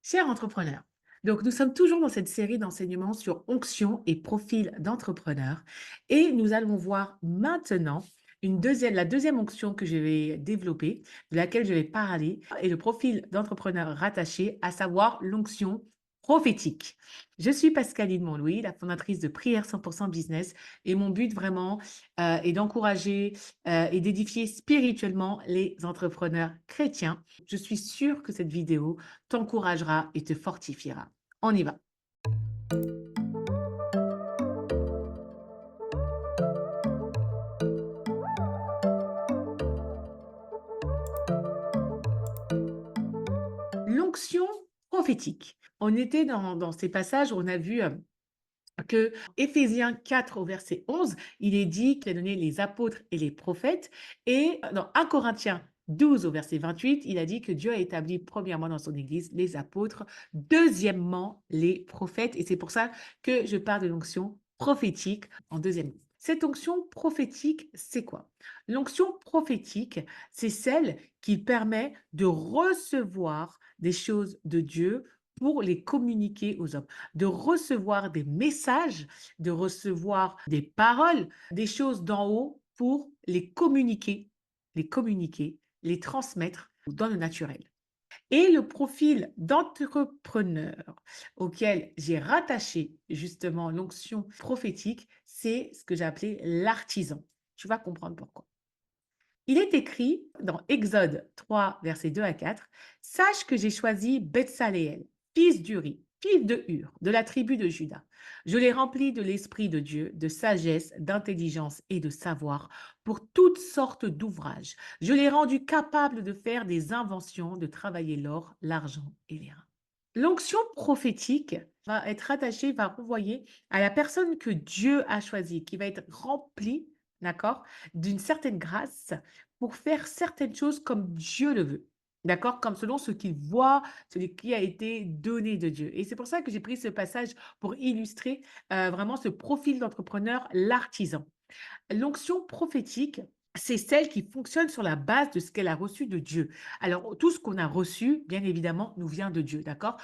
Chers entrepreneurs, donc nous sommes toujours dans cette série d'enseignements sur onction et profil d'entrepreneur et nous allons voir maintenant la deuxième onction que je vais développer, de laquelle je vais parler, est le profil d'entrepreneur rattaché, à savoir l'onction prophétique. Je suis Pascaline Monlouis, la fondatrice de Prière 100% Business et mon but vraiment est d'encourager et d'édifier spirituellement les entrepreneurs chrétiens. Je suis sûre que cette vidéo t'encouragera et te fortifiera. On y va. L'onction prophétique. On était dans ces passages où on a vu que Éphésiens 4 au verset 11, il est dit qu'il a donné les apôtres et les prophètes. Et dans 1 Corinthiens 12 au verset 28, il a dit que Dieu a établi premièrement dans son Église les apôtres, deuxièmement les prophètes. Et c'est pour ça que je parle de l'onction prophétique en deuxième lieu. Cette onction prophétique, c'est quoi? L'onction prophétique, c'est celle qui permet de recevoir des choses de Dieu pour les communiquer aux hommes, de recevoir des messages, de recevoir des paroles, des choses d'en haut pour les communiquer, les transmettre dans le naturel. Et le profil d'entrepreneur auquel j'ai rattaché justement l'onction prophétique, c'est ce que j'ai appelé l'artisan. Tu vas comprendre pourquoi. Il est écrit dans Exode 3, versets 2 à 4, « Sache que j'ai choisi Betsaléel, fils d'Uri, fils de Hur, de la tribu de Juda. Je l'ai rempli de l'Esprit de Dieu, de sagesse, d'intelligence et de savoir pour toutes sortes d'ouvrages. Je l'ai rendu capable de faire des inventions, de travailler l'or, l'argent et les reins. » L'onction prophétique va être attachée, va renvoyer à la personne que Dieu a choisie, qui va être remplie, d'accord, d'une certaine grâce pour faire certaines choses comme Dieu le veut. D'accord? Comme selon ce qu'il voit, celui qui a été donné de Dieu. Et c'est pour ça que j'ai pris ce passage pour illustrer vraiment ce profil d'entrepreneur, l'artisan. L'onction prophétique, c'est celle qui fonctionne sur la base de ce qu'elle a reçu de Dieu. Alors, tout ce qu'on a reçu, bien évidemment, nous vient de Dieu, d'accord?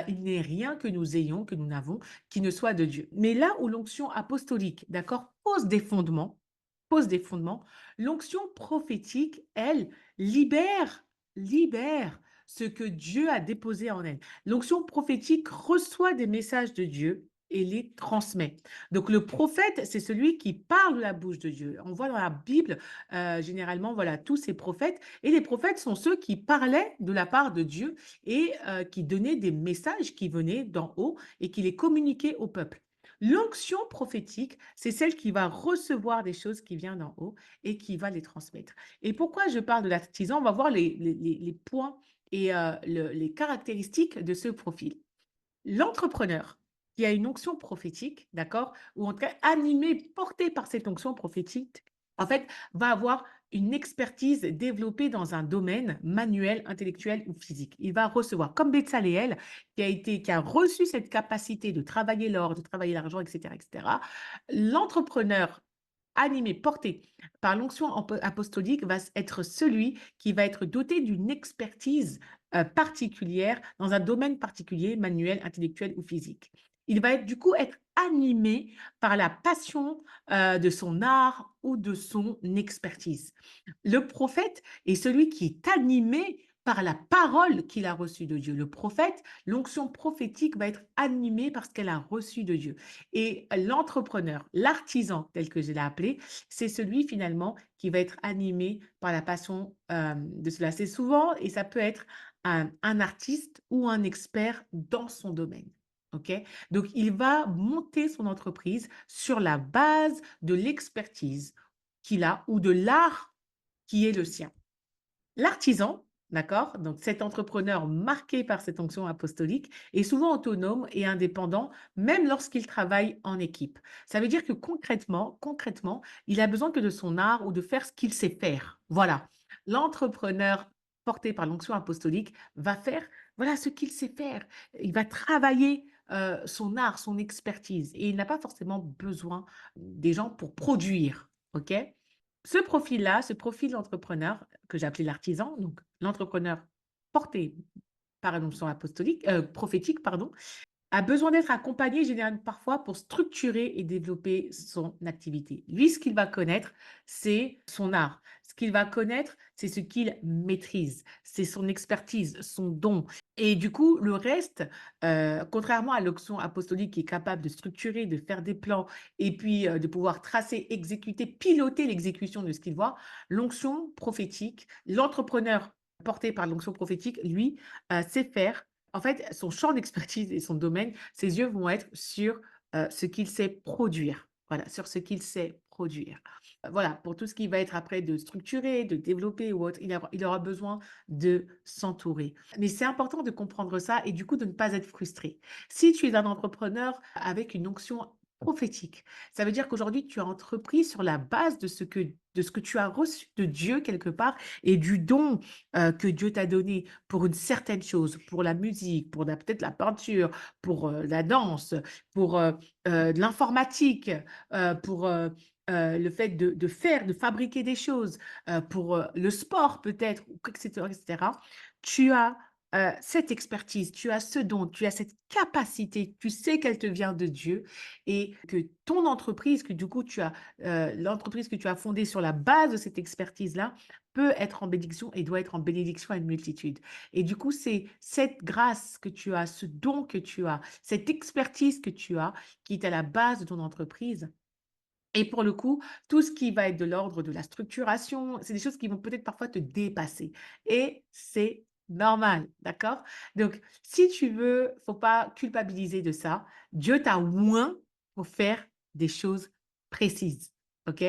Il n'est rien que nous ayons, que nous n'avons, qui ne soit de Dieu. Mais là où l'onction apostolique, d'accord, pose des fondements, l'onction prophétique, elle, libère ce que Dieu a déposé en elle. L'onction prophétique reçoit des messages de Dieu et les transmet. Donc le prophète, c'est celui qui parle de la bouche de Dieu. On voit dans la Bible, généralement, voilà, tous ces prophètes. Et les prophètes sont ceux qui parlaient de la part de Dieu et qui donnaient des messages qui venaient d'en haut et qui les communiquaient au peuple. L'onction prophétique, c'est celle qui va recevoir des choses qui viennent d'en haut et qui va les transmettre. Et pourquoi je parle de l'artisan? On va voir les points et les caractéristiques de ce profil. L'entrepreneur qui a une onction prophétique, d'accord, ou en tout cas animé, porté par cette onction prophétique, en fait, va avoir une expertise développée dans un domaine manuel, intellectuel ou physique. Il va recevoir, comme Betsaléel, qui a reçu cette capacité de travailler l'or, de travailler l'argent, etc., etc. L'entrepreneur animé, porté par l'onction apostolique va être celui qui va être doté d'une expertise particulière dans un domaine particulier, manuel, intellectuel ou physique. Il va du coup être animé par la passion de son art ou de son expertise. Le prophète est celui qui est animé par la parole qu'il a reçue de Dieu. Le prophète, l'onction prophétique va être animée par ce qu'elle a reçu de Dieu. Et l'entrepreneur, l'artisan, tel que je l'ai appelé, c'est celui finalement qui va être animé par la passion de cela. C'est souvent, et ça peut être un artiste ou un expert dans son domaine. OK? Donc, il va monter son entreprise sur la base de l'expertise qu'il a ou de l'art qui est le sien. L'artisan, d'accord, donc cet entrepreneur marqué par cette onction apostolique est souvent autonome et indépendant, même lorsqu'il travaille en équipe. Ça veut dire que concrètement, il a besoin que de son art ou de faire ce qu'il sait faire. Voilà. L'entrepreneur porté par l'onction apostolique va faire, voilà, ce qu'il sait faire. Il va travailler son art, son expertise et il n'a pas forcément besoin des gens pour produire. OK? Ce profil-là, ce profil d'entrepreneur que j'ai appelé l'artisan, donc l'entrepreneur porté par une onction apostolique, prophétique, pardon, a besoin d'être accompagné généralement parfois pour structurer et développer son activité. Lui, ce qu'il va connaître, c'est son art. Ce qu'il va connaître, c'est ce qu'il maîtrise, c'est son expertise, son don. Et du coup, le reste, contrairement à l'onction apostolique qui est capable de structurer, de faire des plans et puis de pouvoir tracer, exécuter, piloter l'exécution de ce qu'il voit, l'onction prophétique, l'entrepreneur porté par l'onction prophétique, lui, sait faire en fait, son champ d'expertise et son domaine, ses yeux vont être sur, ce qu'il sait produire. Voilà, sur ce qu'il sait produire. Voilà, pour tout ce qui va être après de structurer, de développer ou autre, il aura besoin de s'entourer. Mais c'est important de comprendre ça et du coup de ne pas être frustré. Si tu es un entrepreneur avec une onction prophétique, ça veut dire qu'aujourd'hui tu as entrepris sur la base de ce que tu as reçu de Dieu quelque part et du don, que Dieu t'a donné pour une certaine chose, pour la musique, pour peut-être la peinture, pour la danse, pour de l'informatique, pour le fait de faire, de fabriquer des choses, pour le sport peut-être, etc., etc. Tu as cette expertise, tu as ce don, tu as cette capacité, tu sais qu'elle te vient de Dieu et que ton entreprise, que du coup tu as l'entreprise que tu as fondée sur la base de cette expertise-là, peut être en bénédiction et doit être en bénédiction à une multitude. Et du coup, c'est cette grâce que tu as, ce don que tu as, cette expertise que tu as, qui est à la base de ton entreprise. Et pour le coup, tout ce qui va être de l'ordre de la structuration, c'est des choses qui vont peut-être parfois te dépasser. Et c'est normal, d'accord? Donc, si tu veux, faut pas culpabiliser de ça. Dieu t'a oint pour faire des choses précises, OK?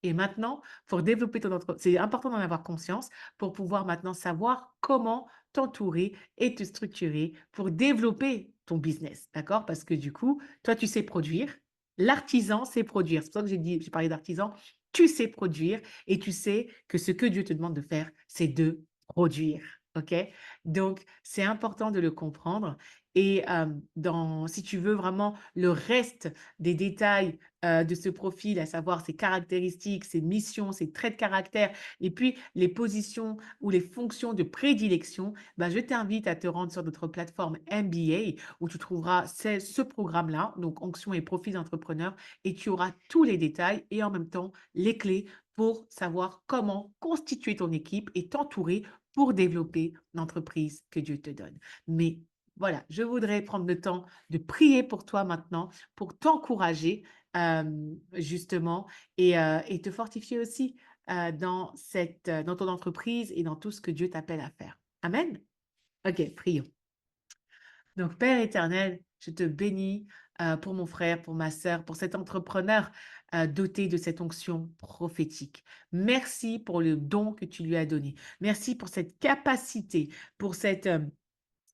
Et maintenant, pour développer ton entreprise, c'est important d'en avoir conscience pour pouvoir maintenant savoir comment t'entourer et te structurer pour développer ton business, d'accord? Parce que du coup, toi, tu sais produire, l'artisan sait produire. C'est pour ça que j'ai parlé d'artisan. Tu sais produire et tu sais que ce que Dieu te demande de faire, c'est de produire. OK? Donc, c'est important de le comprendre. Et si tu veux vraiment le reste des détails de ce profil, à savoir ses caractéristiques, ses missions, ses traits de caractère, et puis les positions ou les fonctions de prédilection, ben, je t'invite à te rendre sur notre plateforme MBA où tu trouveras ce programme-là, donc Onction et Profil d'entrepreneur, et tu auras tous les détails et en même temps les clés pour savoir comment constituer ton équipe et t'entourer pour développer l'entreprise que Dieu te donne. Mais voilà, je voudrais prendre le temps de prier pour toi maintenant, pour t'encourager justement et te fortifier aussi dans ton entreprise et dans tout ce que Dieu t'appelle à faire. Amen. Ok, prions. Donc, Père éternel, je te bénis pour mon frère, pour ma sœur, pour cet entrepreneur doté de cette onction prophétique. Merci pour le don que tu lui as donné. Merci pour cette capacité, pour cette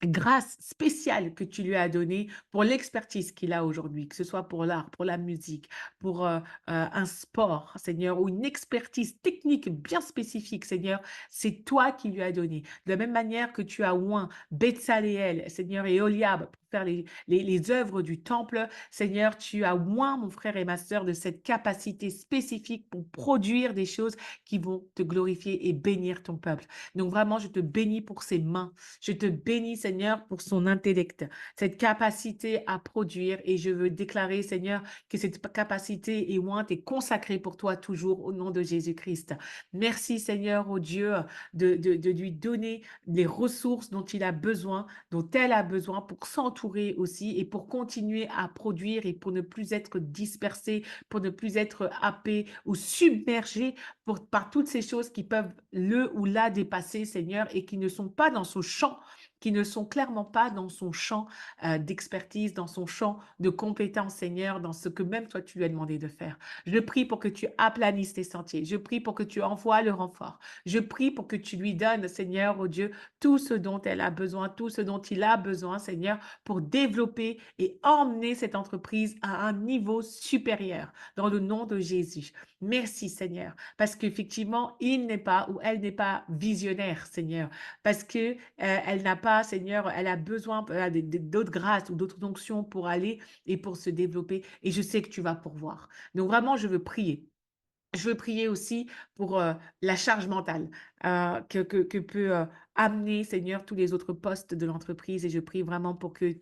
grâce spéciale que tu lui as donnée pour l'expertise qu'il a aujourd'hui, que ce soit pour l'art, pour la musique, pour un sport, Seigneur, ou une expertise technique bien spécifique, Seigneur, c'est toi qui lui as donné. De la même manière que tu as oint Betsaléel, Seigneur, et Oliab pour faire les œuvres du temple, Seigneur, tu as oint mon frère et ma sœur de cette capacité spécifique pour produire des choses qui vont te glorifier et bénir ton peuple. Donc vraiment, je te bénis pour ses mains. Je te bénis, Seigneur, pour son intellect, cette capacité à produire. Et je veux déclarer, Seigneur, que cette capacité est ointe et consacrée pour toi toujours au nom de Jésus-Christ. Merci, Seigneur, au Dieu, de lui donner les ressources dont il a besoin, dont elle a besoin pour s'entourer aussi et pour continuer à produire et pour ne plus être dispersé, pour ne plus être happé ou submergé par toutes ces choses qui peuvent le ou la dépasser, Seigneur, et qui ne sont pas dans son champ, qui ne sont clairement pas dans son champ d'expertise, dans son champ de compétence, Seigneur, dans ce que même toi tu lui as demandé de faire. Je prie pour que tu aplanisses tes sentiers. Je prie pour que tu envoies le renfort. Je prie pour que tu lui donnes, Seigneur, oh Dieu, tout ce dont elle a besoin, tout ce dont il a besoin, Seigneur, pour développer et emmener cette entreprise à un niveau supérieur dans le nom de Jésus. Merci, Seigneur, parce qu'effectivement, il n'est pas ou elle n'est pas visionnaire, Seigneur, parce que elle n'a pas, Seigneur, elle a besoin d'autres grâces ou d'autres onctions pour aller et pour se développer. Et je sais que tu vas pourvoir. Donc vraiment, je veux prier. Je veux prier aussi pour la charge mentale que peut amener, Seigneur, tous les autres postes de l'entreprise et je prie vraiment pour que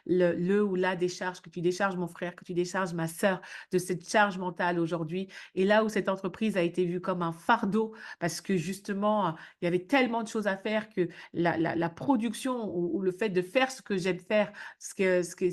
le ou la décharge, que tu décharges mon frère, que tu décharges ma sœur de cette charge mentale aujourd'hui. Et là où cette entreprise a été vue comme un fardeau, parce que justement, il y avait tellement de choses à faire que la production ou le fait de faire ce que j'aime faire, ce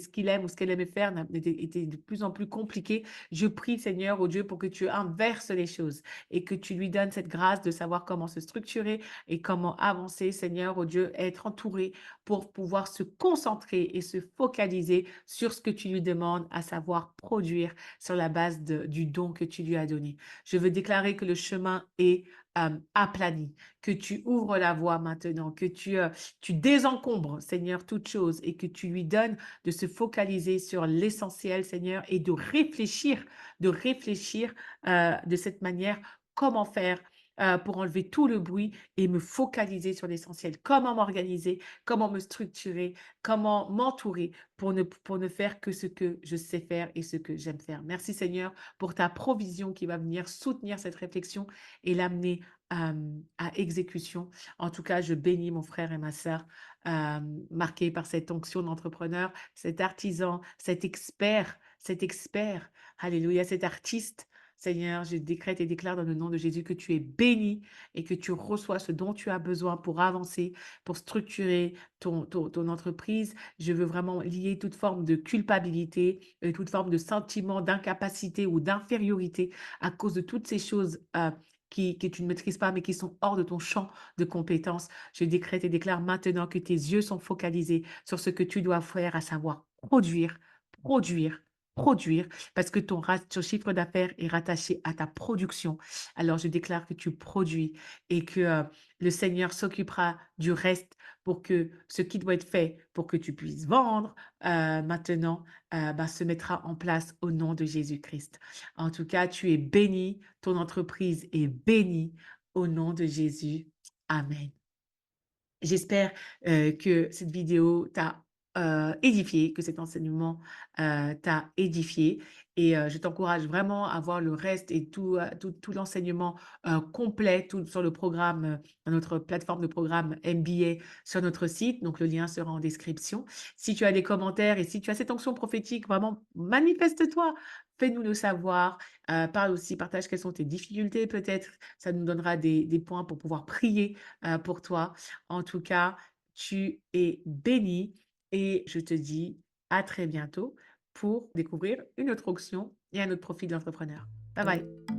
qu'il aime ou ce qu'elle aimait faire était de plus en plus compliqué. Je prie, Seigneur, au Dieu, pour que tu inverses les choses et que tu lui donnes cette grâce de savoir comment se structurer et comment avancer, Seigneur, au Dieu, être entouré pour pouvoir se concentrer et se focaliser sur ce que tu lui demandes, à savoir produire sur la base du don que tu lui as donné. Je veux déclarer que le chemin est aplani, que tu ouvres la voie maintenant, que tu désencombres, Seigneur, toutes choses et que tu lui donnes de se focaliser sur l'essentiel, Seigneur, et de réfléchir de cette manière, comment faire pour enlever tout le bruit et me focaliser sur l'essentiel. Comment m'organiser, comment me structurer, comment m'entourer pour ne faire que ce que je sais faire et ce que j'aime faire. Merci Seigneur pour ta provision qui va venir soutenir cette réflexion et l'amener à exécution. En tout cas, je bénis mon frère et ma sœur marqués par cette onction d'entrepreneur, cet artisan, cet expert, alléluia, cet artiste. Seigneur, je décrète et déclare dans le nom de Jésus que tu es béni et que tu reçois ce dont tu as besoin pour avancer, pour structurer ton entreprise. Je veux vraiment lier toute forme de culpabilité, toute forme de sentiment d'incapacité ou d'infériorité à cause de toutes ces choses que tu ne maîtrises pas, mais qui sont hors de ton champ de compétences. Je décrète et déclare maintenant que tes yeux sont focalisés sur ce que tu dois faire, à savoir produire, produire, produire, parce que ton chiffre d'affaires est rattaché à ta production. Alors, je déclare que tu produis et que le Seigneur s'occupera du reste pour que ce qui doit être fait pour que tu puisses vendre maintenant se mettra en place au nom de Jésus-Christ. En tout cas, tu es béni, ton entreprise est bénie au nom de Jésus. Amen. J'espère que cette vidéo t'a édifié, que cet enseignement t'a édifié et je t'encourage vraiment à voir le reste et tout l'enseignement complet tout sur le programme, dans notre plateforme de programme MBA sur notre site. Donc le lien sera en description. Si tu as des commentaires et si tu as cette onction prophétique, vraiment manifeste-toi, fais-nous le savoir. Parle aussi, partage quelles sont tes difficultés peut-être. Ça nous donnera des points pour pouvoir prier pour toi. En tout cas, tu es béni et je te dis à très bientôt pour découvrir une autre option et un autre profil d'entrepreneur. Bye bye.